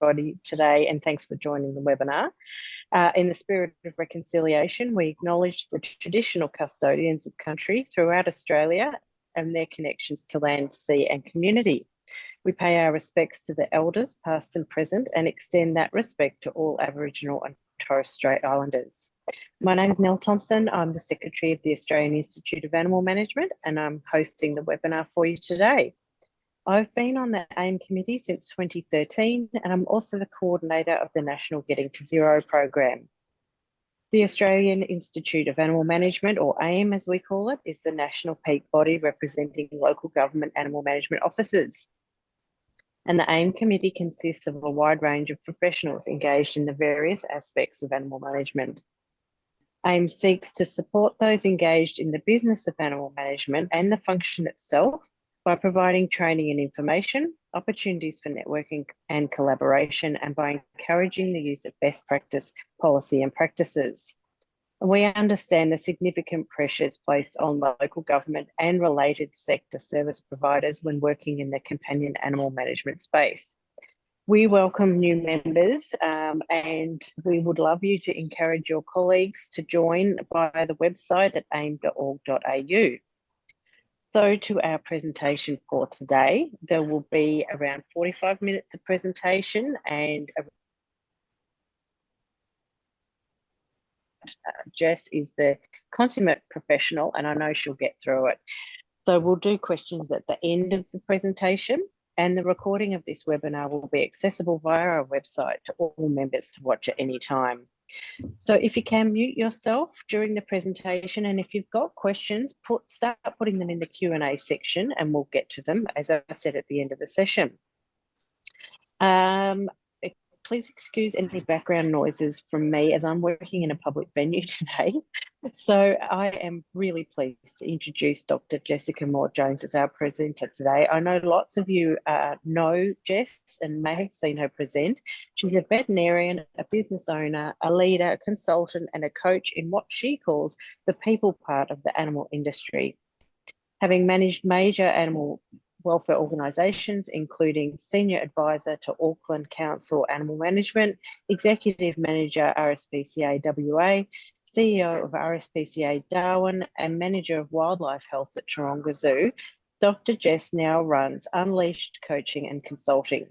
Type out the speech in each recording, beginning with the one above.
everybody today, and thanks for joining the webinar. In the spirit of reconciliation, we acknowledge the traditional custodians of country throughout Australia and their connections to land, sea and community. We pay our respects to the elders, past and present, and extend that respect to all Aboriginal and Torres Strait Islanders. My name is Nell Thompson. I'm the Secretary of the Australian Institute of Animal Management, and I'm hosting the webinar for you today. I've been on the AIM committee since 2013, and I'm also the coordinator of the National Getting to Zero program. The Australian Institute of Animal Management, or AIM as we call it, is the national peak body representing local government animal management officers. And the AIM committee consists of a wide range of professionals engaged in the various aspects of animal management. AIM seeks to support those engaged in the business of animal management and the function itself by providing training and information, opportunities for networking and collaboration, and by encouraging the use of best practice policy and practices. We understand the significant pressures placed on local government and related sector service providers when working in the companion animal management space. We welcome new members and we would love you to encourage your colleagues to join via the website at aim.org.au. So to our presentation for today, there will be around 45 minutes of presentation and Jess is the consummate professional and I know she'll get through it. So we'll do questions at the end of the presentation, and the recording of this webinar will be accessible via our website to all members to watch at any time. So if you can mute yourself during the presentation, and if you've got questions, start putting them in the Q&A section and we'll get to them, as I said, at the end of the session. Please excuse any background noises from me as I'm working in a public venue today. So I am really pleased to introduce Dr. Jessica Moore-Jones as our presenter today. I know lots of you know Jess and may have seen her present. She's a veterinarian, a business owner, a leader, a consultant and a coach in what she calls the people part of the animal industry. Having managed major animal welfare organisations, including Senior Advisor to Auckland Council Animal Management, Executive Manager RSPCA WA, CEO of RSPCA Darwin, and Manager of Wildlife Health at Taronga Zoo, Dr. Jess now runs Unleashed Coaching and Consulting.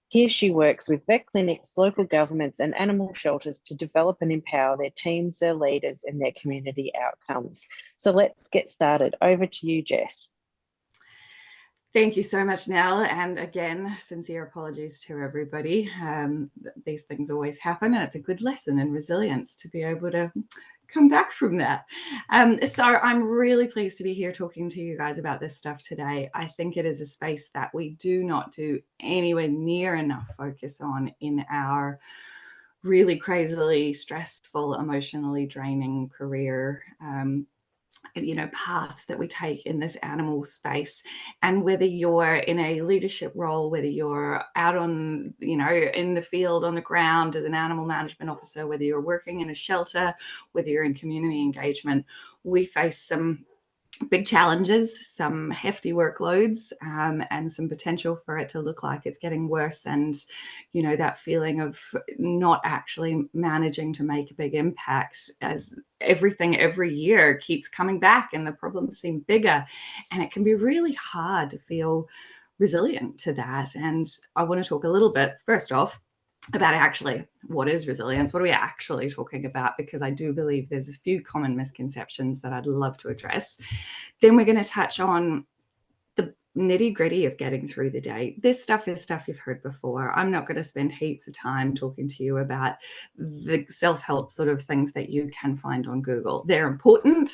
Here she works with vet clinics, local governments and animal shelters to develop and empower their teams, their leaders and their community outcomes. So let's get started. Over to you, Jess. Thank you so much, Nell. And again, sincere apologies to everybody. These things always happen, and it's a good lesson in resilience to be able to come back from that. So I'm really pleased to be here talking to you guys about this stuff today. I think it is a space that we do not do anywhere near enough focus on in our really crazily stressful, emotionally draining career paths that we take in this animal space. And whether you're in a leadership role, whether you're out on, in the field, on the ground as an animal management officer, whether you're working in a shelter, whether you're in community engagement, we face some big challenges, some hefty workloads, and some potential for it to look like it's getting worse. And, that feeling of not actually managing to make a big impact as everything every year keeps coming back and the problems seem bigger. And it can be really hard to feel resilient to that. And I want to talk a little bit, first off, about actually what is resilience, what are we actually talking about, because I do believe there's a few common misconceptions that I'd love to address. Then we're going to touch on the nitty-gritty of getting through the day. This stuff is stuff you've heard before. I'm not going to spend heaps of time talking to you about the self-help sort of things that you can find on Google. They're important,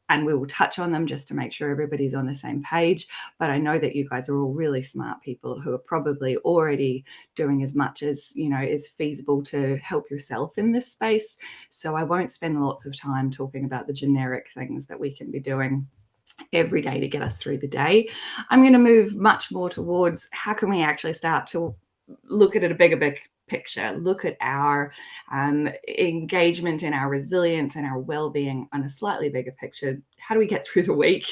and we will touch on them just to make sure everybody's on the same page. But I know that you guys are all really smart people who are probably already doing as much as, is feasible to help yourself in this space. So I won't spend lots of time talking about the generic things that we can be doing every day to get us through the day. I'm going to move much more towards how can we actually start to look at it a bigger picture, look at our engagement and our resilience and our well-being on a slightly bigger picture. How do we get through the week?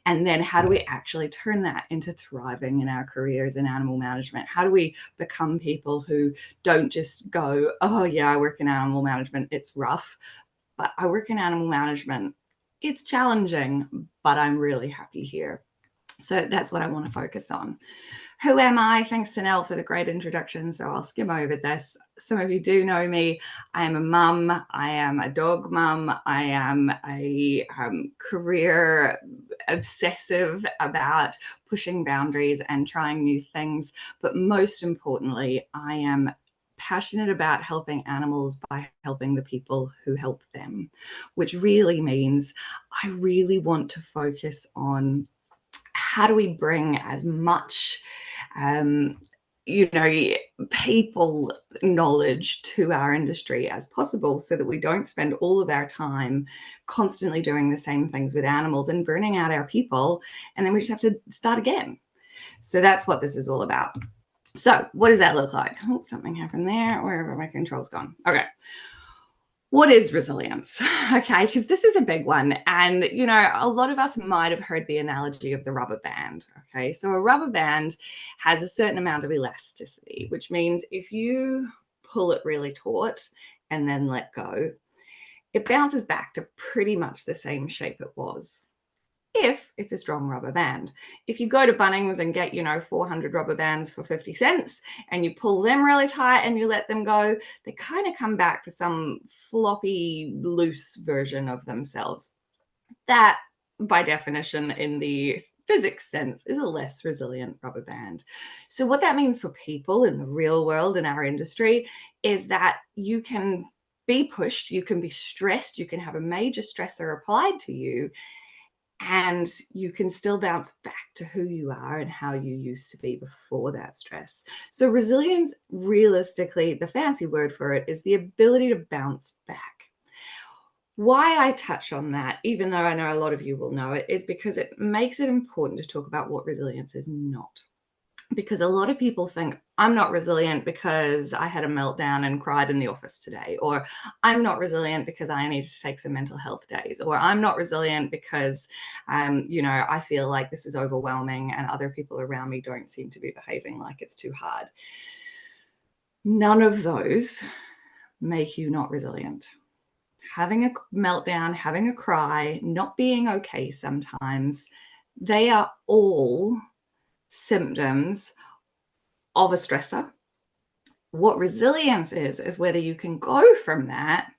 And then how do we actually turn that into thriving in our careers in animal management? How do we become people who don't just go, oh yeah, I work in animal management, it's rough, but I work in animal management, it's challenging, but I'm really happy here. So that's what I want to focus on. Who am I? Thanks to Nell for the great introduction. So I'll skim over this. Some of you do know me. I am a mum. I am a dog mum. I am a career obsessive about pushing boundaries and trying new things. But most importantly, I am passionate about helping animals by helping the people who help them, which really means I really want to focus on how do we bring as much people knowledge to our industry as possible, so that we don't spend all of our time constantly doing the same things with animals and burning out our people, and then we just have to start again. So that's what this is all about. So what does that look like? Oh, something happened there. Wherever my control's gone. Okay. What is resilience? Okay, because this is a big one. And, a lot of us might have heard the analogy of the rubber band. Okay, so a rubber band has a certain amount of elasticity, which means if you pull it really taut and then let go, it bounces back to pretty much the same shape it was, if it's a strong rubber band. If you go to Bunnings and get, 400 rubber bands for 50 cents and you pull them really tight and you let them go, they kind of come back to some floppy, loose version of themselves. That, by definition, in the physics sense, is a less resilient rubber band. So what that means for people in the real world, in our industry, is that you can be pushed, you can be stressed, you can have a major stressor applied to you, and you can still bounce back to who you are and how you used to be before that stress. So resilience, realistically, the fancy word for it is the ability to bounce back. Why I touch on that, even though I know a lot of you will know it, is because it makes it important to talk about what resilience is not. Because a lot of people think, I'm not resilient because I had a meltdown and cried in the office today, or I'm not resilient because I need to take some mental health days, or I'm not resilient because, I feel like this is overwhelming and other people around me don't seem to be behaving like it's too hard. None of those make you not resilient. Having a meltdown, having a cry, not being okay sometimes, they are all symptoms of a stressor. What resilience is whether you can go from that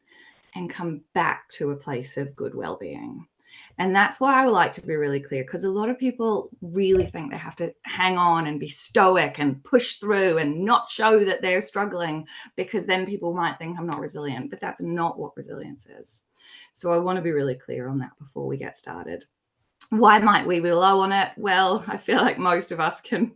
and come back to a place of good well-being. And that's why I would like to be really clear, because a lot of people really think they have to hang on and be stoic and push through and not show that they're struggling, because then people might think I'm not resilient, but that's not what resilience is. So I want to be really clear on that before we get started. Why might we be low on it? Well, I feel like most of us can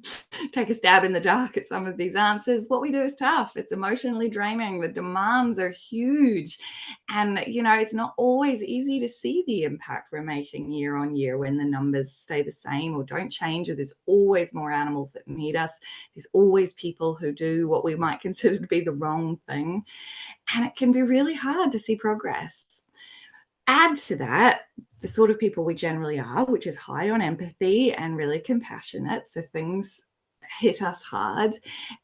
take a stab in the dark at some of these answers. What we do is tough. It's emotionally draining. The demands are huge. And, it's not always easy to see the impact we're making year on year when the numbers stay the same or don't change, or there's always more animals that need us. There's always people who do what we might consider to be the wrong thing. And it can be really hard to see progress. Add to that the sort of people we generally are, which is high on empathy and really compassionate. So things hit us hard.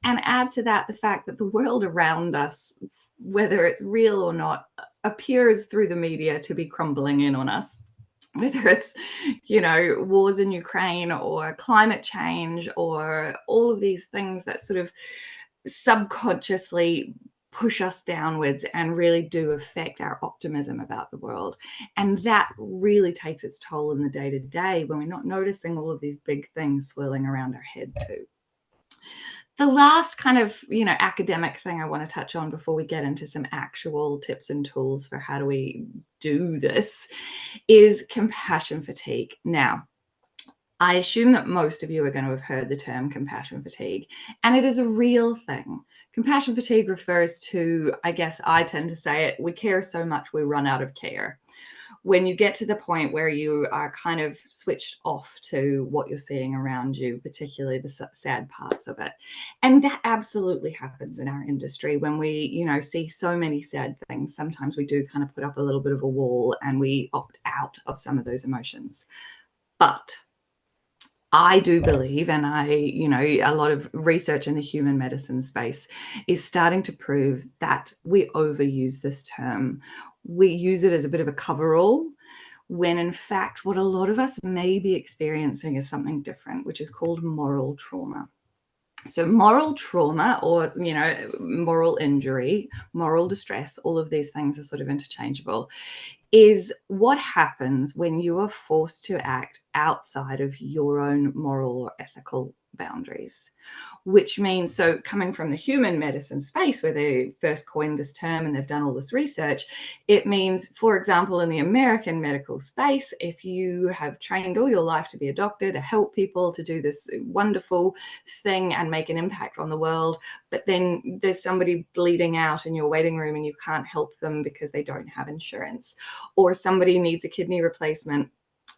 And add to that the fact that the world around us, whether it's real or not, appears through the media to be crumbling in on us. Whether it's, wars in Ukraine or climate change or all of these things that sort of subconsciously push us downwards and really do affect our optimism about the world. And that really takes its toll in the day-to-day when we're not noticing all of these big things swirling around our head too. The last kind of, academic thing I want to touch on before we get into some actual tips and tools for how do we do this is compassion fatigue. Now, I assume that most of you are going to have heard the term compassion fatigue, and it is a real thing. Compassion fatigue refers to, I guess I tend to say it, we care so much we run out of care. when you get to the point where you are kind of switched off to what you're seeing around you, particularly the sad parts of it. And that absolutely happens in our industry. When we, see so many sad things, sometimes we do kind of put up a little bit of a wall and we opt out of some of those emotions. But I do believe, and a lot of research in the human medicine space is starting to prove that we overuse this term. We use it as a bit of a coverall, when in fact, what a lot of us may be experiencing is something different, which is called moral trauma. So moral trauma, or, moral injury, moral distress, all of these things are sort of interchangeable, is what happens when you are forced to act outside of your own moral or ethical boundaries. Which means, so coming from the human medicine space where they first coined this term and they've done all this research, it means, for example, in the American medical space, if you have trained all your life to be a doctor, to help people, to do this wonderful thing and make an impact on the world, but then there's somebody bleeding out in your waiting room and you can't help them because they don't have insurance, or somebody needs a kidney replacement,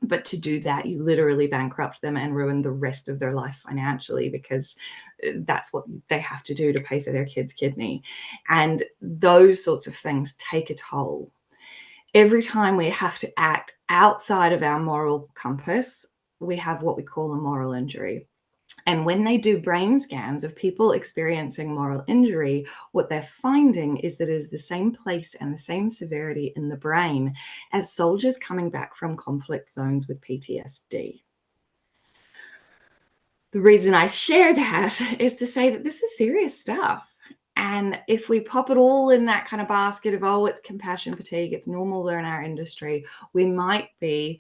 but to do that, you literally bankrupt them and ruin the rest of their life financially, because that's what they have to do to pay for their kid's kidney. And those sorts of things take a toll. Every time we have to act outside of our moral compass, we have what we call a moral injury. And when they do brain scans of people experiencing moral injury, what they're finding is that it is the same place and the same severity in the brain as soldiers coming back from conflict zones with PTSD. The reason I share that is to say that this is serious stuff. And if we pop it all in that kind of basket of, oh, it's compassion fatigue, it's normal in our industry, we might be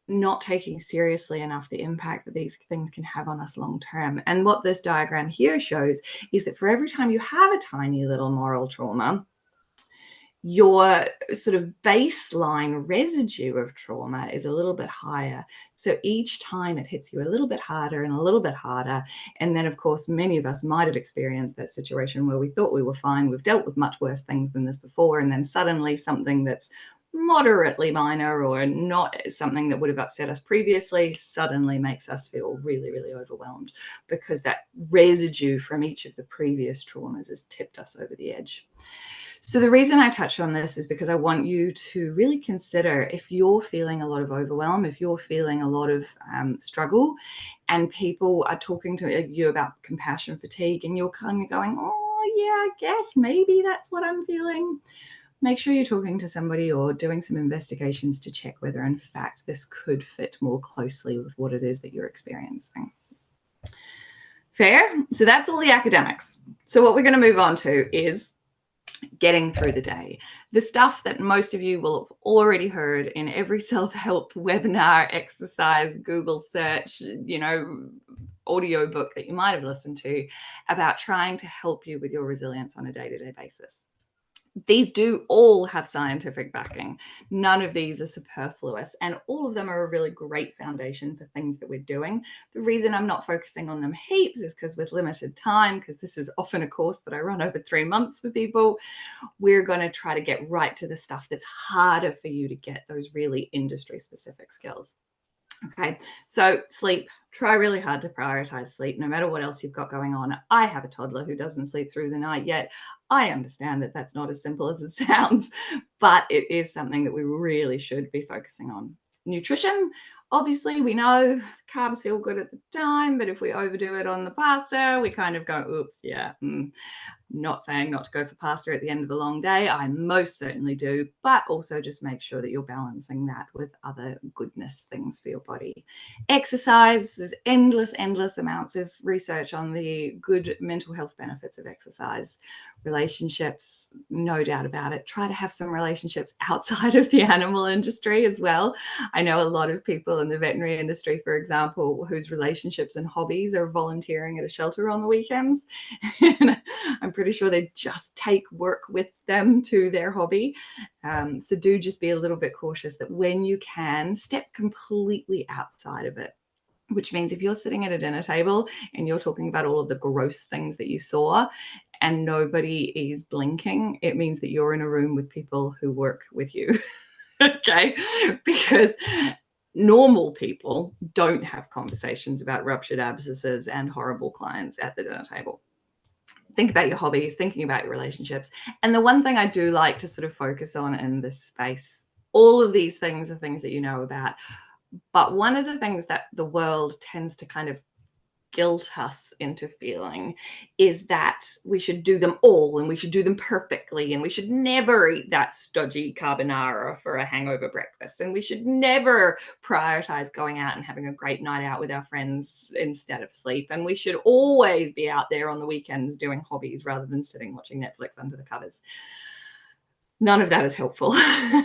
not taking seriously enough the impact that these things can have on us long term. And what this diagram here shows is that for every time you have a tiny little moral trauma, your sort of baseline residue of trauma is a little bit higher. So each time it hits you a little bit harder and a little bit harder. And then, of course, many of us might have experienced that situation where we thought we were fine. We've dealt with much worse things than this before. And then suddenly something that's moderately minor or not something that would have upset us previously suddenly makes us feel really, really overwhelmed, because that residue from each of the previous traumas has tipped us over the edge. So the reason I touch on this is because I want you to really consider, if you're feeling a lot of overwhelm, if you're feeling a lot of struggle, and people are talking to you about compassion fatigue, and you're kind of going, oh yeah, I guess maybe that's what I'm feeling. Make sure you're talking to somebody or doing some investigations to check whether in fact this could fit more closely with what it is that you're experiencing. Fair? So that's all the academics. So what we're going to move on to is getting through the day. The stuff that most of you will have already heard in every self-help webinar, exercise, Google search, audio book that you might have listened to about trying to help you with your resilience on a day-to-day basis. These do all have scientific backing. None of these are superfluous, and all of them are a really great foundation for things that we're doing. The reason I'm not focusing on them heaps is because with limited time, because this is often a course that I run over 3 months for people, we're going to try to get right to the stuff that's harder for you to get, those really industry-specific skills. Okay, so sleep. Try really hard to prioritize sleep, no matter what else you've got going on. I have a toddler who doesn't sleep through the night yet. I understand that that's not as simple as it sounds, but it is something that we really should be focusing on. Nutrition, obviously, we know carbs feel good at the time, but if we overdo it on the pasta, we kind of go, oops, yeah. Not saying not to go for pasta at the end of a long day. I most certainly do, but also just make sure that you're balancing that with other goodness things for your body. Exercise, there's endless amounts of research on the good mental health benefits of exercise. Relationships, no doubt about it. Try to have some relationships outside of the animal industry as well. I know a lot of people in the veterinary industry, for example, whose relationships and hobbies are volunteering at a shelter on the weekends. I'm pretty sure they just take work with them to their hobby. So do just be a little bit cautious that when you can, step completely outside of it. Which means if you're sitting at a dinner table and you're talking about all of the gross things that you saw and nobody is blinking, it means that you're in a room with people who work with you. Okay, because normal people don't have conversations about ruptured abscesses and horrible clients at the dinner table. Think about your hobbies, thinking about your relationships. And the one thing I do like to sort of focus on in this space, all of these things are things that you know about. But one of the things that the world tends to kind of guilt us into feeling is that we should do them all and we should do them perfectly, and we should never eat that stodgy carbonara for a hangover breakfast, and we should never prioritize going out and having a great night out with our friends instead of sleep, and we should always be out there on the weekends doing hobbies rather than sitting watching Netflix under the covers. None of that is helpful,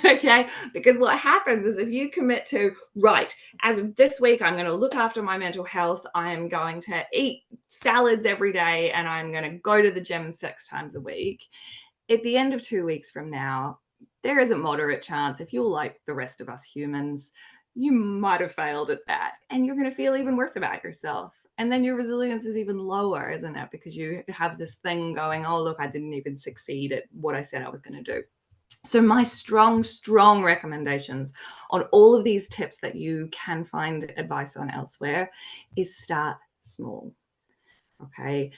okay? Because what happens is if you commit to, right, as of this week, I'm going to look after my mental health, I'm going to eat salads every day, and I'm going to go to the gym 6 times a week. At the end of 2 weeks from now, there is a moderate chance, if you're like the rest of us humans, you might have failed at that, and you're going to feel even worse about yourself. And then your resilience is even lower, isn't it? Because you have this thing going, oh, look, I didn't even succeed at what I said I was going to do. So my strong recommendations on all of these tips that you can find advice on elsewhere is start small. Okay.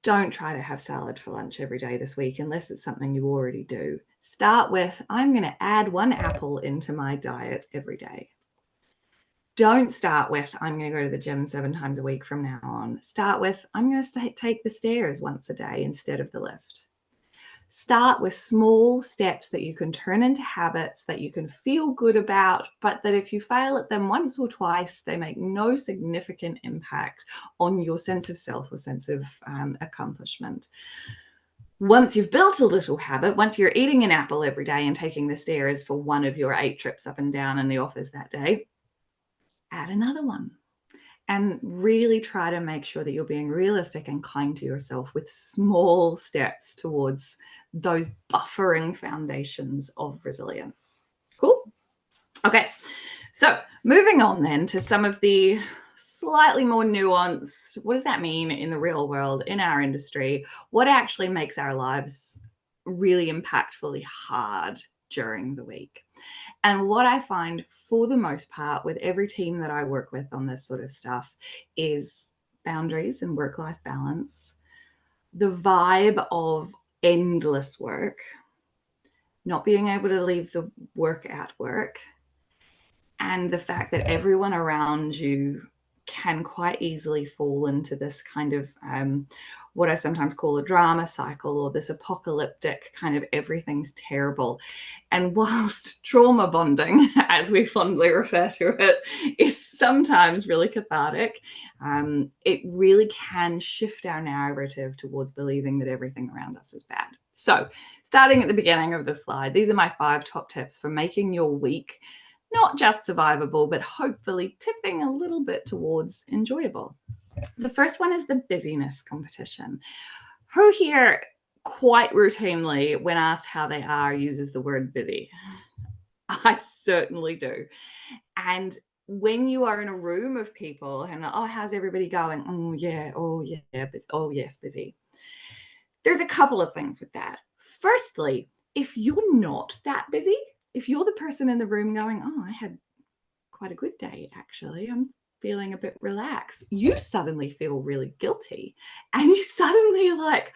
Don't try to have salad for lunch every day this week unless it's something you already do. Start with, I'm going to add 1 apple into my diet every day. Don't start with, I'm going to go to the gym 7 times a week from now on. Start with, I'm going to take the stairs once a day instead of the lift. Start with small steps that you can turn into habits that you can feel good about, but that if you fail at them once or twice, they make no significant impact on your sense of self or sense of accomplishment. Once you've built a little habit, once you're eating an apple every day and taking the stairs for 1 of your 8 trips up and down in the office that day, add another one. And really try to make sure that you're being realistic and kind to yourself with small steps towards those buffering foundations of resilience. Cool? Okay, so moving on then to some of the slightly more nuanced, what does that mean in the real world, in our industry? What actually makes our lives really impactfully hard during the week? And what I find for the most part with every team that I work with on this sort of stuff is boundaries and work-life balance, the vibe of endless work, not being able to leave the work at work, and the fact that everyone around you can quite easily fall into this kind of what I sometimes call a drama cycle, or this apocalyptic kind of everything's terrible. And whilst trauma bonding, as we fondly refer to it, is sometimes really cathartic, it really can shift our narrative towards believing that everything around us is bad. So starting at the beginning of the slide, these are my 5 top tips for making your week not just survivable, but hopefully tipping a little bit towards enjoyable. The first one is the busyness competition. Who here quite routinely, when asked how they are, uses the word busy? I certainly do. And when you are in a room of people and, oh, how's everybody going? Oh, yeah, busy. Oh, yes, busy. There's a couple of things with that. Firstly, if you're not that busy, if you're the person in the room going, oh, I had quite a good day, actually, I'm feeling a bit relaxed, you suddenly feel really guilty. And you suddenly are like,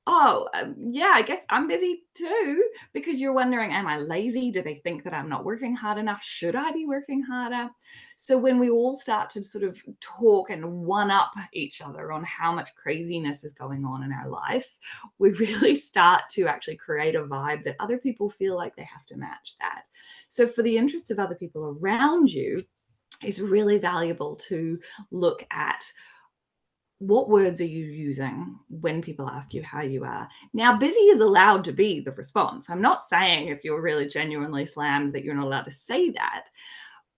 yeah, I guess I'm busy too, because you're wondering, am I lazy? Do they think that I'm not working hard enough? Should I be working harder? So when we all start to sort of talk and one up each other on how much craziness is going on in our life, we really start to actually create a vibe that other people feel like they have to match that. So for the interests of other people around you, it's really valuable to look at what words are you using when people ask you how you are. Now, busy is allowed to be the response. I'm not saying if you're really genuinely slammed that you're not allowed to say that.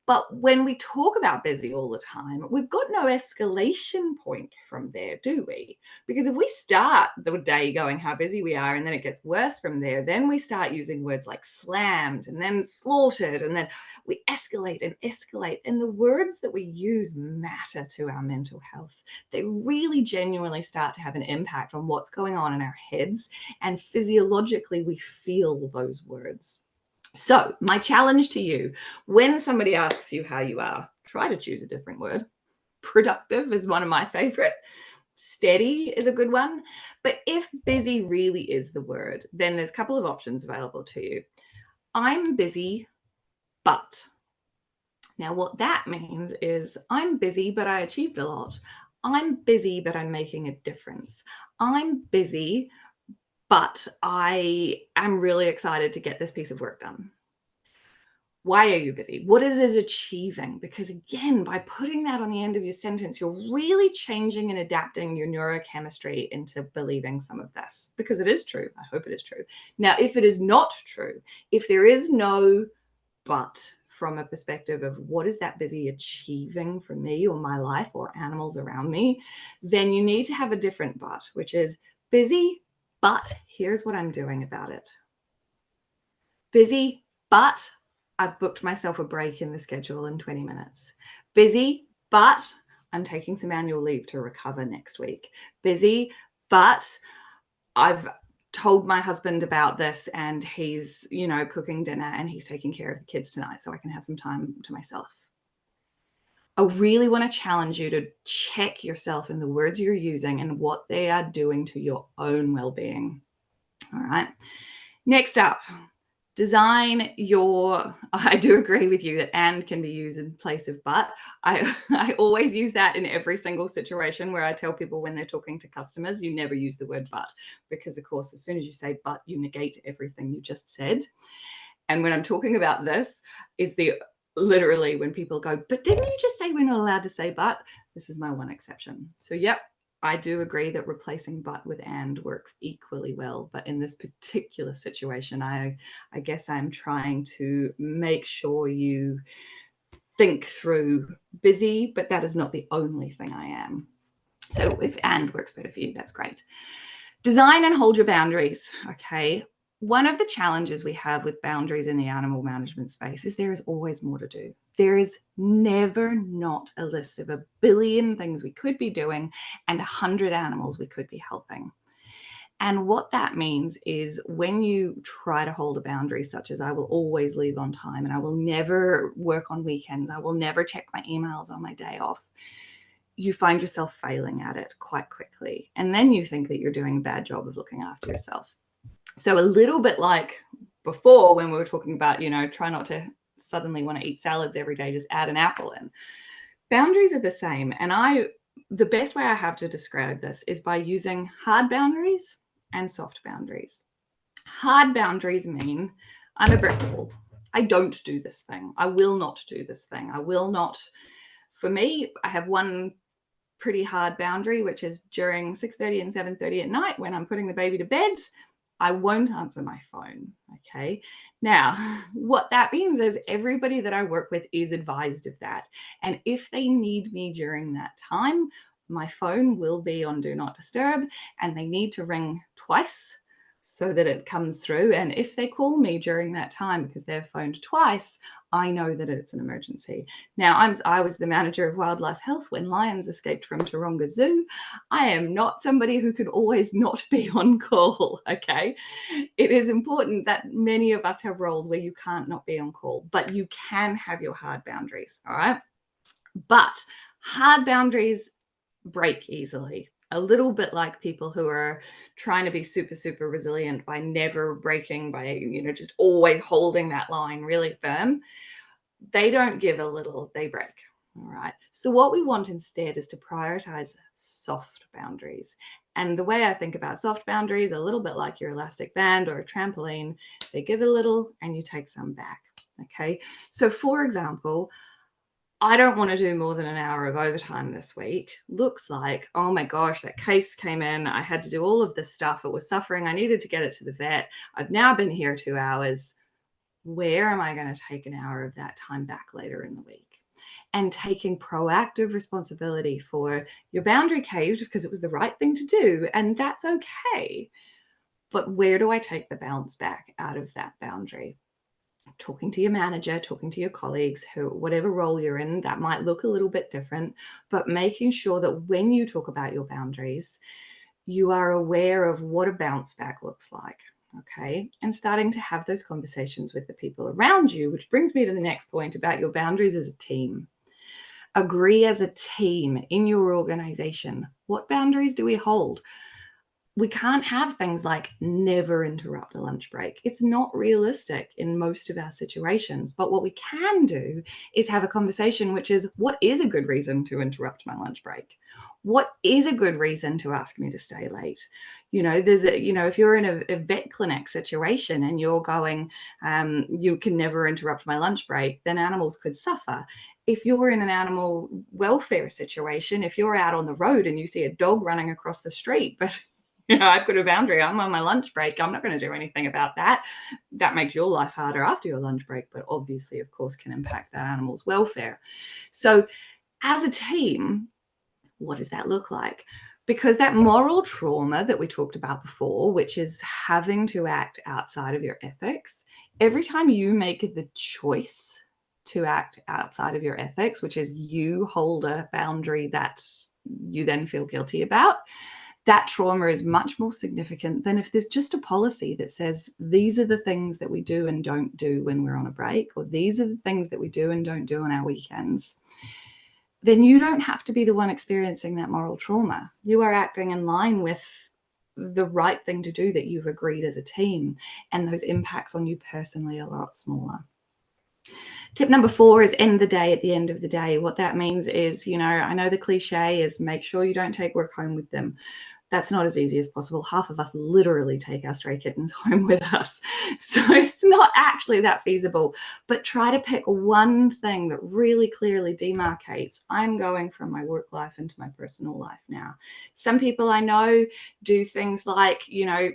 But when we talk about busy all the time, we've got no escalation point from there, do we? Because if we start the day going how busy we are, and then it gets worse from there, then we start using words like slammed and then slaughtered, and then we escalate and escalate. And the words that we use matter to our mental health. They really genuinely start to have an impact on what's going on in our heads, and physiologically we feel those words. So my challenge to you, when somebody asks you how you are, try to choose a different word. Productive is one of my favorite. Steady is a good one. But if busy really is the word, then there's a couple of options available to you. I'm busy, but. Now, what that means is I'm busy, but I achieved a lot. I'm busy, but I'm making a difference. I'm busy, but I am really excited to get this piece of work done. Why are you busy? What is it achieving? Because again, by putting that on the end of your sentence, you're really changing and adapting your neurochemistry into believing some of this, because it is true. I hope it is true. Now, if it is not true, if there is no but from a perspective of what is that busy achieving for me or my life or animals around me, then you need to have a different but, which is busy, but here's what I'm doing about it. Busy, but I've booked myself a break in the schedule in 20 minutes. Busy, but I'm taking some annual leave to recover next week. Busy, but I've told my husband about this and he's, cooking dinner and he's taking care of the kids tonight so I can have some time to myself. I really want to challenge you to check yourself in the words you're using and what they are doing to your own well-being. All right. Next up, design your, I do agree with you that and can be used in place of but. I always use that in every single situation where I tell people when they're talking to customers, you never use the word but, because of course, as soon as you say but, you negate everything you just said. And when I'm talking about this is literally when people go, but didn't you just say we're not allowed to say but? This is my one exception. So yep, I do agree that replacing but with and works equally well. But in this particular situation, I guess I'm trying to make sure you think through busy, but that is not the only thing I am. So if and works better for you, that's great. Design and hold your boundaries. Okay. One of the challenges we have with boundaries in the animal management space is there is always more to do. There is never not a list of 1 billion things we could be doing and 100 animals we could be helping. And what that means is when you try to hold a boundary, such as I will always leave on time and I will never work on weekends, I will never check my emails on my day off, you find yourself failing at it quite quickly. And then you think that you're doing a bad job of looking after yourself. So a little bit like before when we were talking about, try not to suddenly want to eat salads every day, just add an apple in. Boundaries are the same. And the best way I have to describe this is by using hard boundaries and soft boundaries. Hard boundaries mean I'm a brick wall. I don't do this thing. I will not do this thing. I will not. For me, I have one pretty hard boundary, which is during 6:30 and 7:30 at night when I'm putting the baby to bed, I won't answer my phone. Okay. Now, what that means is everybody that I work with is advised of that. And if they need me during that time, my phone will be on Do Not Disturb and they need to ring twice so that it comes through. And if they call me during that time because they've phoned twice, I know that it's an emergency. Now, I was the manager of wildlife health when lions escaped from Taronga Zoo. I am not somebody who can always not be on call, okay? It is important that many of us have roles where you can't not be on call, but you can have your hard boundaries, all right? But hard boundaries break easily. A little bit like people who are trying to be super, super resilient by never breaking, by, just always holding that line really firm. They don't give a little, they break. All right. So what we want instead is to prioritize soft boundaries. And the way I think about soft boundaries, a little bit like your elastic band or a trampoline, they give a little and you take some back. Okay. So for example, I don't want to do more than an hour of overtime this week. Looks like, oh my gosh, that case came in. I had to do all of this stuff. It was suffering. I needed to get it to the vet. I've now been here 2 hours. Where am I going to take an hour of that time back later in the week? And taking proactive responsibility for your boundary caved because it was the right thing to do. And that's okay. But where do I take the bounce back out of that boundary? Talking to your manager, talking to your colleagues, whatever role you're in, that might look a little bit different, but making sure that when you talk about your boundaries, you are aware of what a bounce back looks like. okay, and starting to have those conversations with the people around you, which brings me to the next point about your boundaries as a team. Agree as a team in your organization. What boundaries do we hold? We can't have things like never interrupt a lunch break. It's not realistic in most of our situations. But what we can do is have a conversation, which is, what is a good reason to interrupt my lunch break? What is a good reason to ask me to stay late? If you're in a vet clinic situation and you're going, you can never interrupt my lunch break, then animals could suffer. If you're in an animal welfare situation, if you're out on the road and you see a dog running across the street, but I've got a boundary, I'm on my lunch break, I'm not going to do anything about that. That makes your life harder after your lunch break, but obviously, of course, can impact that animal's welfare. So as a team, what does that look like? Because that moral trauma that we talked about before, which is having to act outside of your ethics, every time you make the choice to act outside of your ethics, which is you hold a boundary that you then feel guilty about, that trauma is much more significant than if there's just a policy that says these are the things that we do and don't do when we're on a break, or these are the things that we do and don't do on our weekends. Then you don't have to be the one experiencing that moral trauma. You are acting in line with the right thing to do that you've agreed as a team, and those impacts on you personally are a lot smaller. Tip number 4 is end the day at the end of the day. What that means is, I know the cliche is make sure you don't take work home with them. That's not as easy as possible. Half of us literally take our stray kittens home with us. So it's not actually that feasible, but try to pick one thing that really clearly demarcates, I'm going from my work life into my personal life now. Some people I know do things like,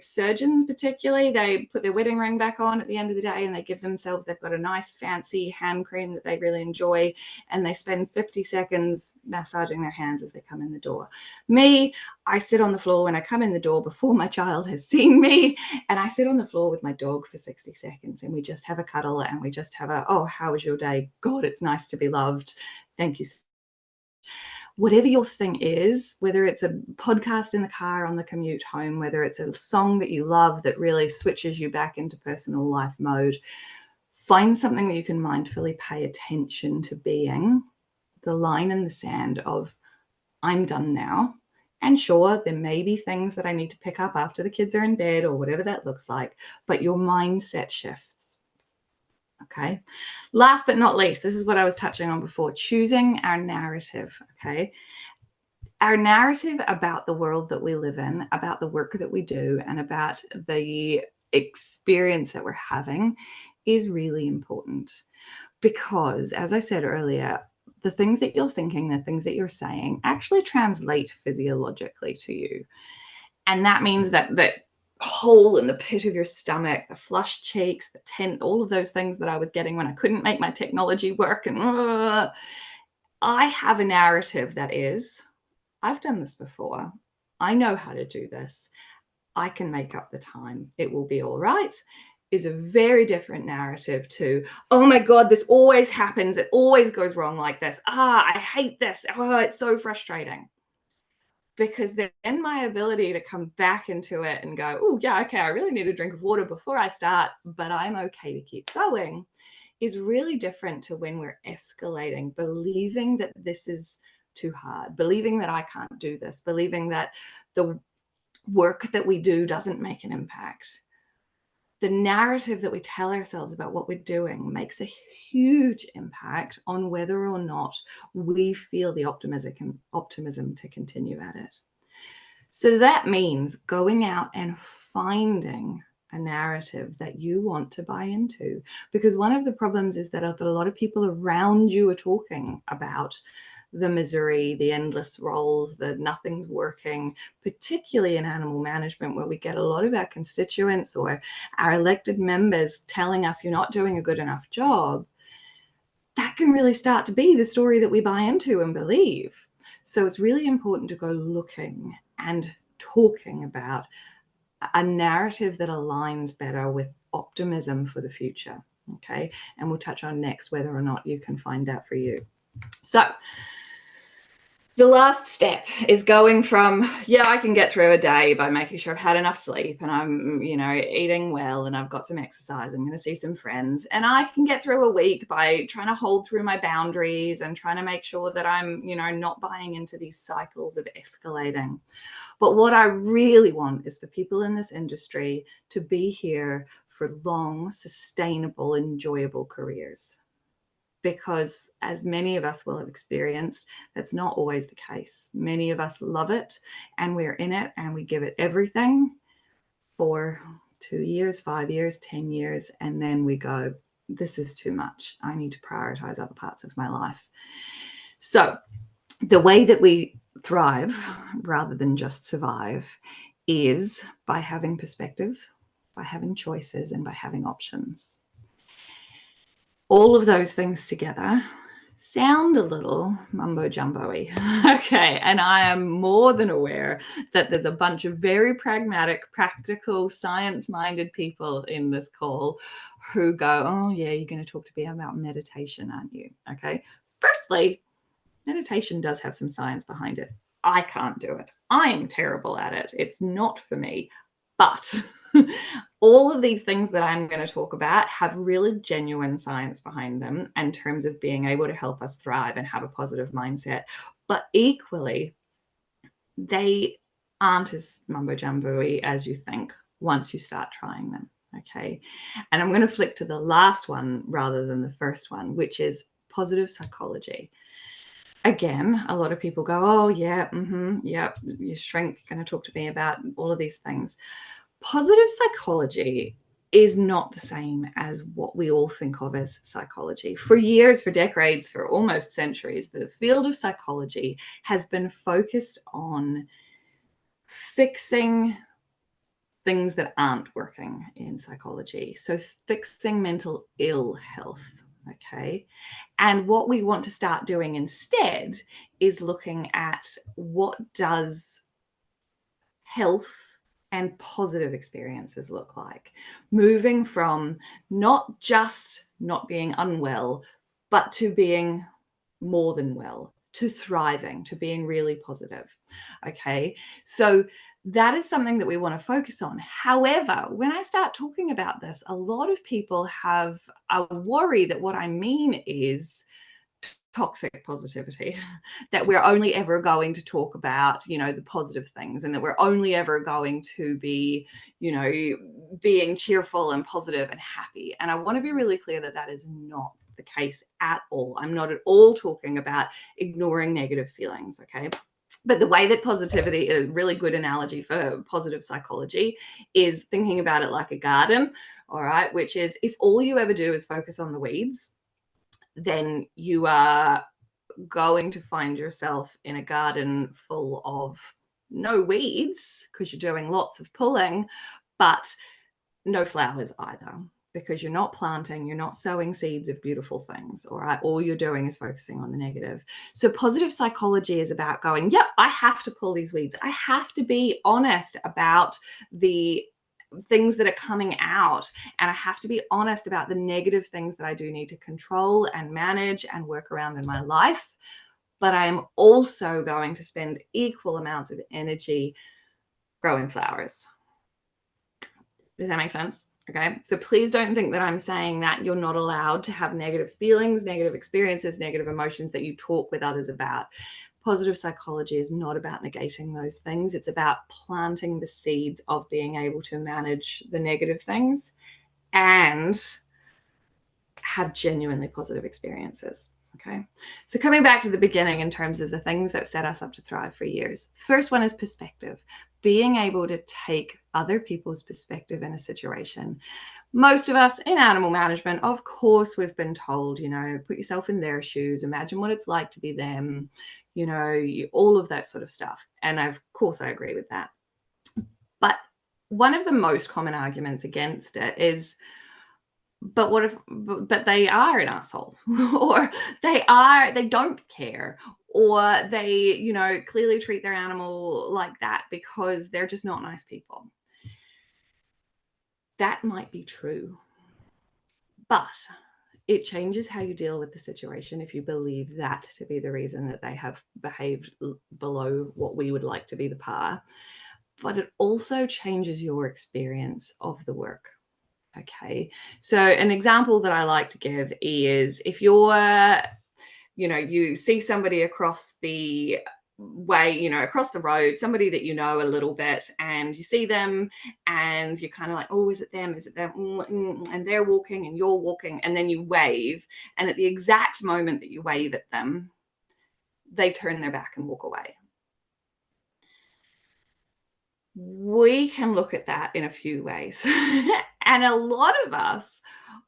surgeons particularly, they put their wedding ring back on at the end of the day and they give themselves, they've got a nice fancy hand cream that they really enjoy, and they spend 50 seconds massaging their hands as they come in the door. Me, I sit on the floor when I come in the door before my child has seen me, and I sit on the floor with my dog for 60 seconds and we just have a cuddle and we just have oh, how was your day? God, it's nice to be loved. Thank you. Whatever your thing is, whether it's a podcast in the car on the commute home, whether it's a song that you love that really switches you back into personal life mode, find something that you can mindfully pay attention to being the line in the sand of, I'm done now. And sure, there may be things that I need to pick up after the kids are in bed or whatever that looks like, but your mindset shifts. Okay. Last but not least, this is what I was touching on before, choosing our narrative. Okay. Our narrative about the world that we live in, about the work that we do, and about the experience that we're having is really important. Because, as I said earlier, the things that you're thinking, the things that you're saying actually translate physiologically to you. And that means that hole in the pit of your stomach, the flushed cheeks, the tent, all of those things that I was getting when I couldn't make my technology work. And I have a narrative that is, I've done this before. I know how to do this. I can make up the time. It will be all right. Is a very different narrative to, oh my God, this always happens. It always goes wrong like this. I hate this. Oh, it's so frustrating. Because then my ability to come back into it and go, oh yeah, okay, I really need a drink of water before I start, but I'm okay to keep going, is really different to when we're escalating, believing that this is too hard, believing that I can't do this, believing that the work that we do doesn't make an impact. The narrative that we tell ourselves about what we're doing makes a huge impact on whether or not we feel the optimism to continue at it. So that means going out and finding a narrative that you want to buy into, because one of the problems is that a lot of people around you are talking about the misery, the endless roles, the nothing's working, particularly in animal management, where we get a lot of our constituents or our elected members telling us you're not doing a good enough job. That can really start to be the story that we buy into and believe. So it's really important to go looking and talking about a narrative that aligns better with optimism for the future. Okay. And we'll touch on next whether or not you can find that for you. So The last step is going from, yeah, I can get through a day by making sure I've had enough sleep and I'm, eating well and I've got some exercise. I'm going to see some friends. And I can get through a week by trying to hold through my boundaries and trying to make sure that I'm, not buying into these cycles of escalating. But what I really want is for people in this industry to be here for long, sustainable, enjoyable careers. Because as many of us will have experienced, that's not always the case. Many of us love it and we're in it and we give it everything for 2 years, 5 years, 10 years, and then we go, this is too much. I need to prioritize other parts of my life. So the way that we thrive rather than just survive is by having perspective, by having choices, and by having options. All of those things together sound a little mumbo jumbo-y. Okay, and I am more than aware that there's a bunch of very pragmatic, practical, science-minded people in this call who go, oh yeah, you're going to talk to me about meditation, aren't you? Okay, firstly, meditation does have some science behind it. I can't do it. I'm terrible at it. It's not for me. But all of these things that I'm going to talk about have really genuine science behind them in terms of being able to help us thrive and have a positive mindset. But equally, they aren't as mumbo jumbo-y as you think once you start trying them. Okay. And I'm going to flick to the last one rather than the first one, which is positive psychology. Again, a lot of people go, oh yeah, yeah, your shrink going to talk to me about all of these things. Positive psychology is not the same as what we all think of as psychology. For years, for decades, for almost centuries, the field of psychology has been focused on fixing things that aren't working in psychology. So fixing mental ill health. Okay. And what we want to start doing instead is looking at what does health and positive experiences look like. Moving from not just not being unwell, but to being more than well, to thriving, to being really positive. Okay. So that is something that we want to focus on. However, when I start talking about this, a lot of people have a worry that what I mean is toxic positivity, that we're only ever going to talk about, the positive things, and that we're only ever going to be, being cheerful and positive and happy. And I want to be really clear that that is not the case at all. I'm not at all talking about ignoring negative feelings. Okay. But the way that positivity is a really good analogy for positive psychology is thinking about it like a garden. All right. Which is, if all you ever do is focus on the weeds, then you are going to find yourself in a garden full of no weeds because you're doing lots of pulling, but no flowers either, because you're not planting, you're not sowing seeds of beautiful things. All right. All you're doing is focusing on the negative. So positive psychology is about going, yep, I have to pull these weeds. I have to be honest about the things that are coming out, and I have to be honest about the negative things that I do need to control and manage and work around in my life. But I am also going to spend equal amounts of energy growing flowers. Does that make sense? Okay. So please don't think that I'm saying that you're not allowed to have negative feelings, negative experiences, negative emotions that you talk with others about. Positive psychology is not about negating those things. It's about planting the seeds of being able to manage the negative things and have genuinely positive experiences. Okay. So coming back to the beginning in terms of the things that set us up to thrive for years. First one is perspective, being able to take other people's perspective in a situation. Most of us in animal management, of course, we've been told, put yourself in their shoes, imagine what it's like to be them, all of that sort of stuff. And of course, I agree with that. But one of the most common arguments against it is, but what if, but they are an asshole, or they don't care, or they, clearly treat their animal like that because they're just not nice people. That might be true. But It changes how you deal with the situation if you believe that to be the reason that they have behaved below what we would like to be the par. But it also changes your experience of the work. Okay, so an example that I like to give is if you're, you see somebody across the way, across the road, somebody that you know a little bit, and you see them and you're kind of like, oh, is it them? Is it them? And they're walking and you're walking, and then you wave. And at the exact moment that you wave at them, they turn their back and walk away. We can look at that in a few ways. And a lot of us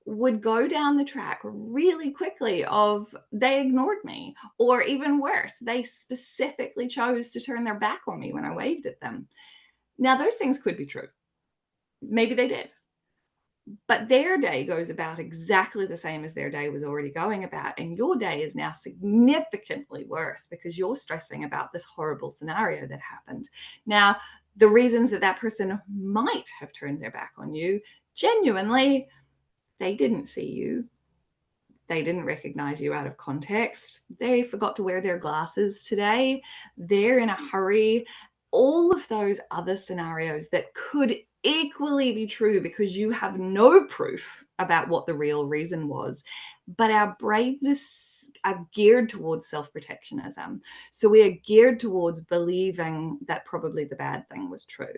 would go down the track really quickly of they ignored me, or even worse, they specifically chose to turn their back on me when I waved at them. Now, those things could be true. Maybe they did. But their day goes about exactly the same as their day was already going about. And your day is now significantly worse because you're stressing about this horrible scenario that happened. Now, the reasons that that person might have turned their back on you, genuinely, they didn't see you. They didn't recognize you out of context. They forgot to wear their glasses today. They're in a hurry. All of those other scenarios that could equally be true because you have no proof about what the real reason was. But our brains are geared towards self-protectionism. So we are geared towards believing that probably the bad thing was true,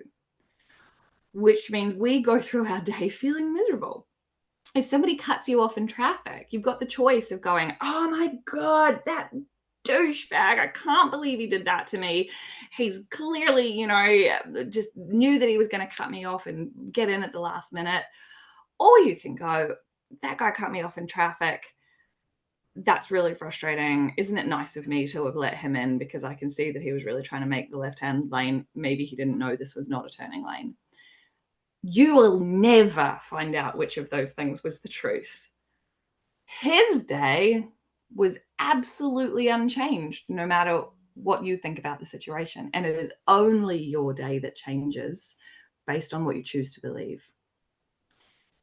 which means we go through our day feeling miserable. If somebody cuts you off in traffic, you've got the choice of going, oh my God, that douchebag, I can't believe he did that to me. He's clearly, just knew that he was going to cut me off and get in at the last minute. Or you can go, that guy cut me off in traffic. That's really frustrating. Isn't it nice of me to have let him in because I can see that he was really trying to make the left-hand lane. Maybe he didn't know this was not a turning lane. You will never find out which of those things was the truth. His day was absolutely unchanged, no matter what you think about the situation. And it is only your day that changes based on what you choose to believe.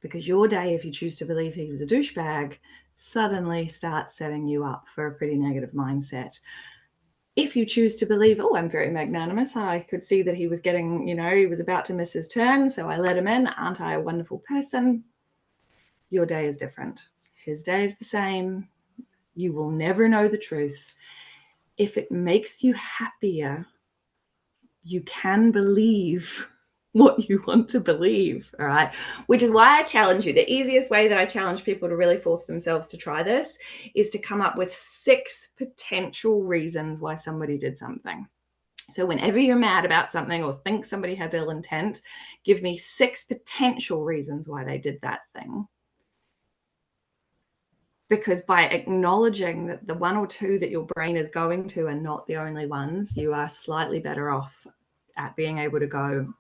Because your day, if you choose to believe he was a douchebag, suddenly starts setting you up for a pretty negative mindset. If you choose to believe, oh, I'm very magnanimous, I could see that he was getting, he was about to miss his turn, so I let him in. Aren't I a wonderful person? Your day is different. His day is the same. You will never know the truth. If it makes you happier, you can believe what you want to believe, all right? Which is why I challenge you. The easiest way that I challenge people to really force themselves to try this is to come up with 6 potential reasons why somebody did something. So whenever you're mad about something or think somebody has ill intent, give me 6 potential reasons why they did that thing. Because by acknowledging that the 1 or 2 that your brain is going to are not the only ones, you are slightly better off at being able to go,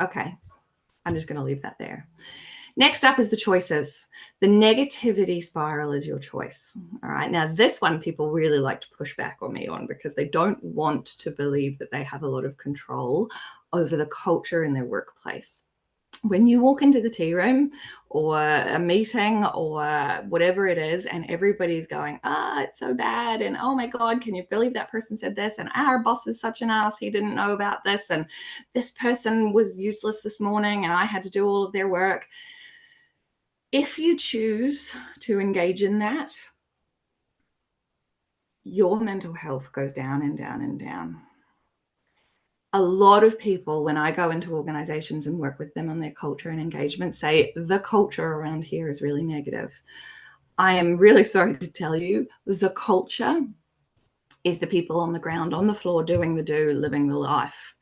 okay, I'm just going to leave that there. Next up is the choices. The negativity spiral is your choice. All right. Now, this one people really like to push back on me on because they don't want to believe that they have a lot of control over the culture in their workplace. When you walk into the tea room or a meeting or whatever it is, and everybody's going, it's so bad. And oh my God, can you believe that person said this? And our boss is such an ass. He didn't know about this. And this person was useless this morning and I had to do all of their work. If you choose to engage in that, your mental health goes down and down and down. A lot of people, when I go into organizations and work with them on their culture and engagement, say the culture around here is really negative. I am really sorry to tell you, the culture is the people on the ground, on the floor, doing the do, living the life.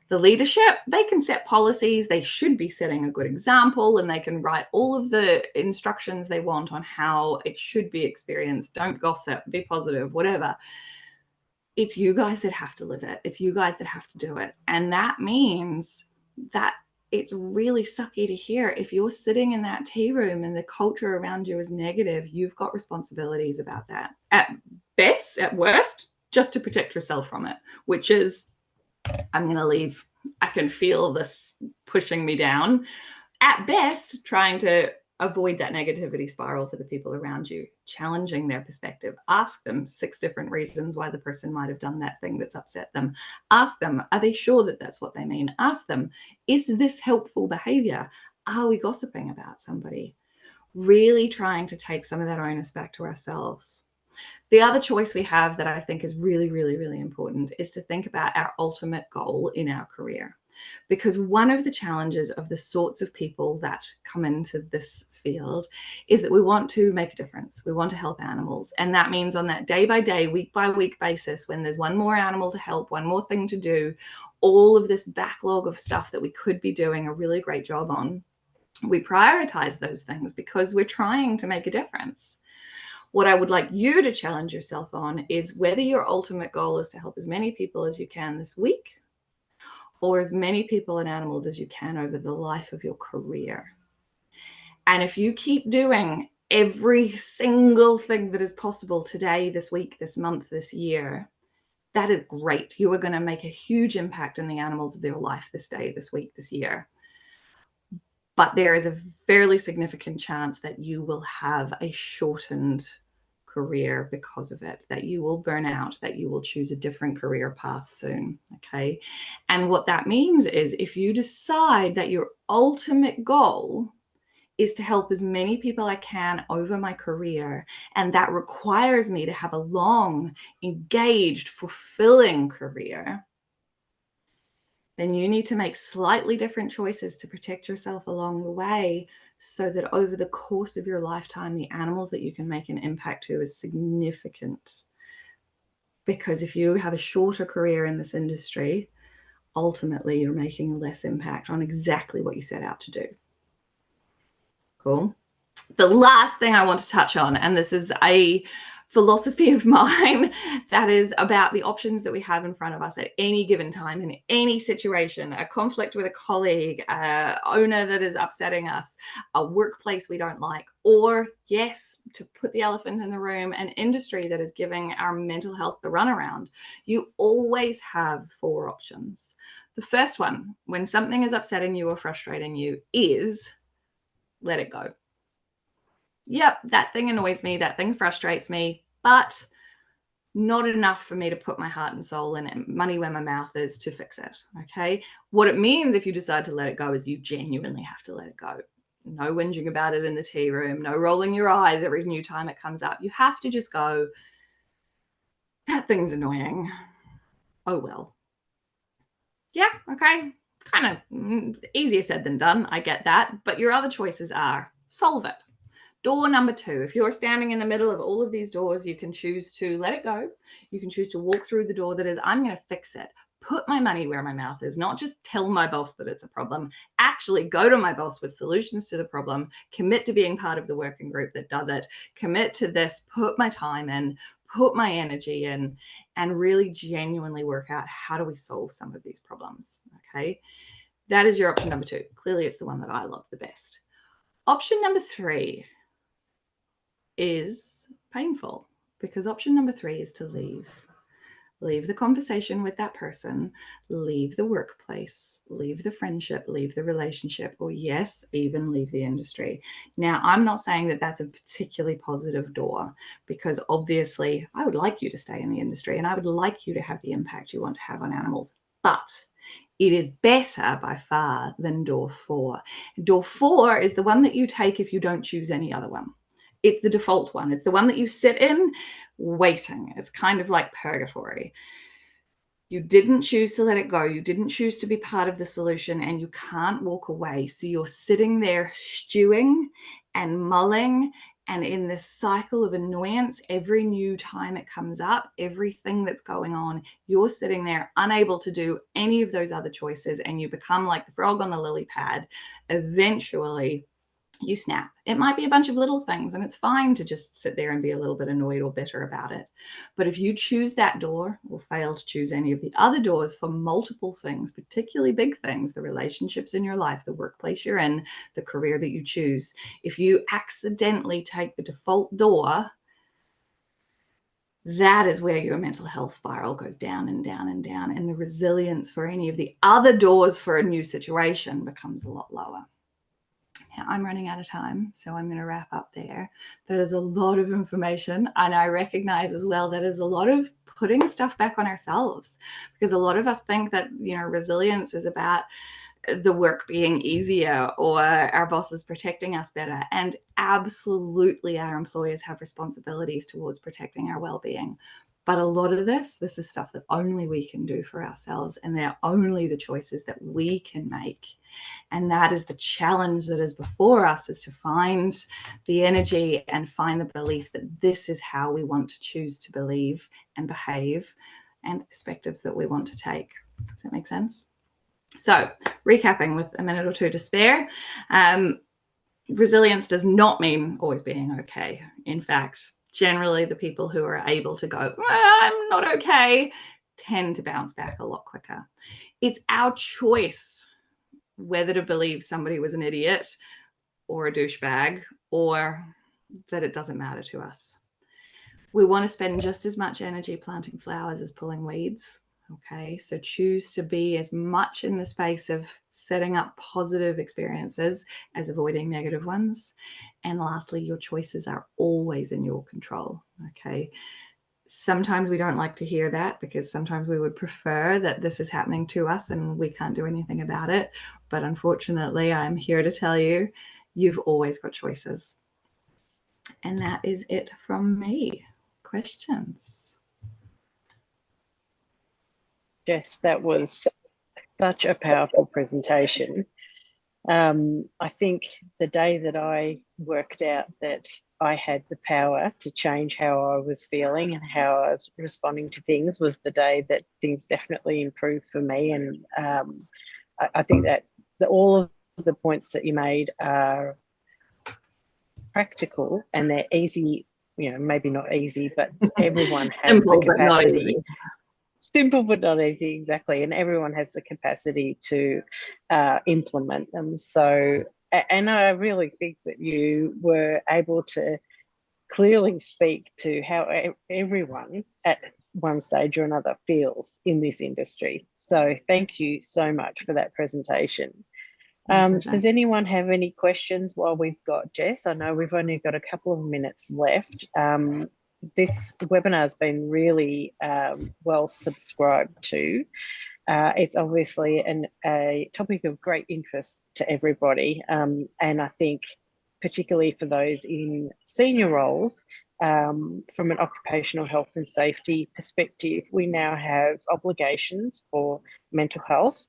The leadership, they can set policies, they should be setting a good example, and they can write all of the instructions they want on how it should be experienced. Don't gossip, be positive, whatever. It's you guys that have to live it. It's you guys that have to do it. And that means that it's really sucky to hear. If you're sitting in that tea room and the culture around you is negative, you've got responsibilities about that. At best, at worst, just to protect yourself from it, which is, I'm going to leave. I can feel this pushing me down. At best, trying to avoid that negativity spiral for the people around you, challenging their perspective. Ask them 6 different reasons why the person might have done that thing that's upset them. Ask them, are they sure that that's what they mean? Ask them, is this helpful behavior? Are we gossiping about somebody? Really trying to take some of that onus back to ourselves. The other choice we have that I think is really, really, really important is to think about our ultimate goal in our career. Because one of the challenges of the sorts of people that come into this field is that we want to make a difference. We want to help animals. And that means on that day by day, week by week basis, when there's one more animal to help, one more thing to do, all of this backlog of stuff that we could be doing a really great job on, we prioritize those things because we're trying to make a difference. What I would like you to challenge yourself on is whether your ultimate goal is to help as many people as you can this week, or as many people and animals as you can over the life of your career. And if you keep doing every single thing that is possible today, this week, this month, this year, that is great. You are going to make a huge impact in the animals of your life this day, this week, this year. But there is a fairly significant chance that you will have a shortened career because of it, that you will burn out, that you will choose a different career path soon, okay? And what that means is if you decide that your ultimate goal is to help as many people I can over my career, and that requires me to have a long, engaged, fulfilling career, then you need to make slightly different choices to protect yourself along the way so that over the course of your lifetime, the animals that you can make an impact to is significant. Because if you have a shorter career in this industry, ultimately you're making less impact on exactly what you set out to do. Cool. The last thing I want to touch on, and this is a philosophy of mine that is about the options that we have in front of us at any given time in any situation, a conflict with a colleague, a owner that is upsetting us, a workplace we don't like, or yes, to put the elephant in the room, an industry that is giving our mental health the runaround. You always have 4 options. The first one, when something is upsetting you or frustrating you, is let it go. Yep, that thing annoys me, that thing frustrates me, but not enough for me to put my heart and soul in it, money where my mouth is to fix it, okay? What it means if you decide to let it go is you genuinely have to let it go. No whinging about it in the tea room, no rolling your eyes every new time it comes up. You have to just go, that thing's annoying. Oh, well. Yeah, okay, kind of easier said than done, I get that, but your other choices are solve it. Door number 2, if you're standing in the middle of all of these doors, you can choose to let it go. You can choose to walk through the door that is, I'm going to fix it. Put my money where my mouth is, not just tell my boss that it's a problem. Actually go to my boss with solutions to the problem, commit to being part of the working group that does it, commit to this, put my time in, put my energy in, and really genuinely work out how do we solve some of these problems, okay? That is your option number 2. Clearly, it's the one that I love the best. Option number 3 is painful because option number 3 is to leave. Leave the conversation with that person, leave the workplace, leave the friendship, leave the relationship, or yes, even leave the industry. Now, I'm not saying that that's a particularly positive door because obviously I would like you to stay in the industry and I would like you to have the impact you want to have on animals, but it is better by far than door 4. Door 4 is the one that you take if you don't choose any other one. It's the default one. It's the one that you sit in waiting. It's kind of like purgatory. You didn't choose to let it go. You didn't choose to be part of the solution and you can't walk away. So you're sitting there stewing and mulling and in this cycle of annoyance every new time it comes up, everything that's going on, you're sitting there unable to do any of those other choices and you become like the frog on the lily pad. Eventually, you snap. It might be a bunch of little things and it's fine to just sit there and be a little bit annoyed or bitter about it. But if you choose that door or fail to choose any of the other doors for multiple things, particularly big things, the relationships in your life, the workplace you're in, the career that you choose, if you accidentally take the default door, that is where your mental health spiral goes down and down and down. And the resilience for any of the other doors for a new situation becomes a lot lower. I'm running out of time, so I'm going to wrap up there. That is a lot of information, and I recognize as well that is a lot of putting stuff back on ourselves, because a lot of us think that, you know, resilience is about the work being easier or our bosses protecting us better. And absolutely our employers have responsibilities towards protecting our well-being. But a lot of this is stuff that only we can do for ourselves, and they're only the choices that we can make. And that is the challenge that is before us, is to find the energy and find the belief that this is how we want to choose to believe and behave, and the perspectives that we want to take. Does that make sense? So, recapping with a minute or two to spare, resilience does not mean always being okay. In fact, generally the people who are able to go, I'm not okay, tend to bounce back a lot quicker. It's our choice whether to believe somebody was an idiot or a douchebag, or that it doesn't matter to us. We want to spend just as much energy planting flowers as pulling weeds. Okay, so choose to be as much in the space of setting up positive experiences as avoiding negative ones. And lastly, your choices are always in your control. Okay, sometimes we don't like to hear that, because sometimes we would prefer that this is happening to us and we can't do anything about it. But unfortunately, I'm here to tell you, you've always got choices. And that is it from me. Questions? Jess, that was such a powerful presentation. I think the day that I worked out that I had the power to change how I was feeling and how I was responding to things was the day that things definitely improved for me. And I think that all of the points that you made are practical and they're easy, you know, maybe not easy, but everyone has the capacity. Simple but not easy, exactly. And everyone has the capacity to implement them. So, and I really think that you were able to clearly speak to how everyone at one stage or another feels in this industry. So thank you so much for that presentation. Does anyone have any questions while we've got Jess? I know we've only got a couple of minutes left. This webinar has been really well subscribed to. It's obviously a topic of great interest to everybody. And I think particularly for those in senior roles, from an occupational health and safety perspective, we now have obligations for mental health,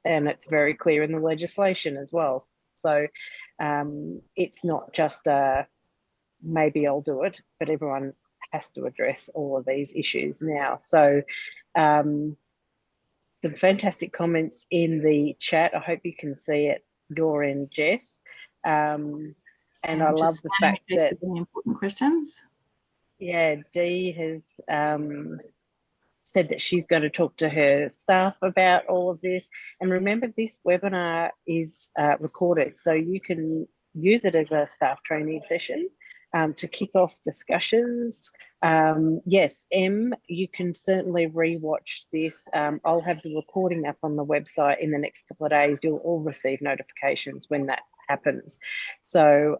and it's very clear in the legislation as well. So it's not just maybe I'll do it, but everyone has to address all of these issues now. So some fantastic comments in the chat. I hope you can see it, your end, Jess. And I love the fact that any important questions. Yeah, Dee has said that she's going to talk to her staff about all of this. And remember, this webinar is recorded, so you can use it as a staff training session to kick off discussions. Yes, Em, you can certainly rewatch this. I'll have the recording up on the website in the next couple of days. You'll all receive notifications when that happens. So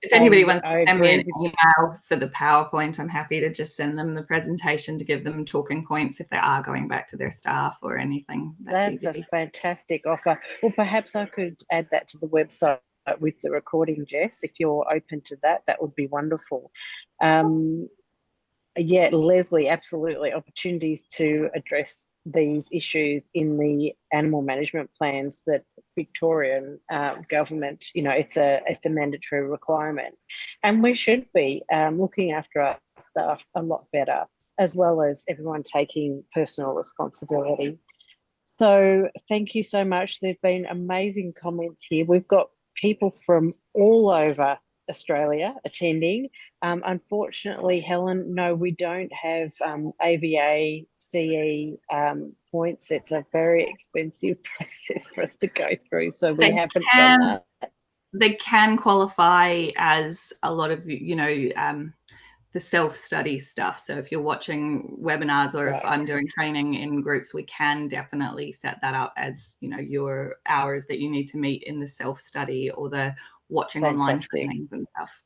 if anybody wants to send me an email for the PowerPoint, I'm happy to just send them the presentation to give them talking points if they are going back to their staff or anything. That's a fantastic offer. Well, perhaps I could add that to the website with the recording, Jess, if you're open to that. That would be wonderful. Yeah, Leslie, absolutely. Opportunities to address these issues in the animal management plans that Victorian government, you know, it's a mandatory requirement. And we should be looking after our staff a lot better, as well as everyone taking personal responsibility. So thank you so much. There've been amazing comments here. We've got people from all over Australia attending. Unfortunately, Helen, no, we don't have AVA CE points. It's a very expensive process for us to go through, so we haven't done that. They can qualify as a lot of, you know, the self-study stuff. So if you're watching webinars or if I'm doing training in groups, we can definitely set that up as, you know, your hours that you need to meet in the self-study or the watching online trainings and stuff.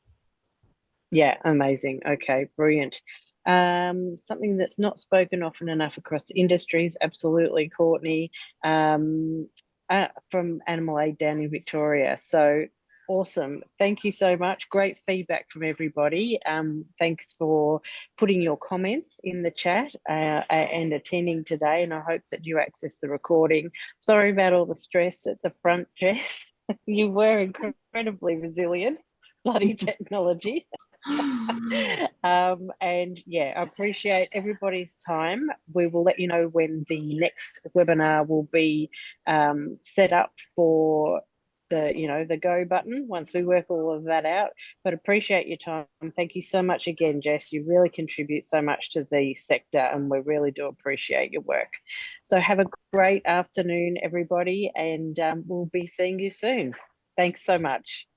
Yeah, amazing. Okay, brilliant. Something that's not spoken often enough across industries, absolutely, Courtney, from Animal Aid down in Victoria. So awesome. Thank you so much. Great feedback from everybody. Thanks for putting your comments in the chat and attending today. And I hope that you access the recording. Sorry about all the stress at the front, Jess. You were incredibly resilient. Bloody technology. And yeah, I appreciate everybody's time. We will let you know when the next webinar will be set up for the go button once we work all of that out. But appreciate your time. Thank you so much again, Jess. You really contribute so much to the sector, and we really do appreciate your work. So have a great afternoon, everybody, and we'll be seeing you soon. Thanks so much.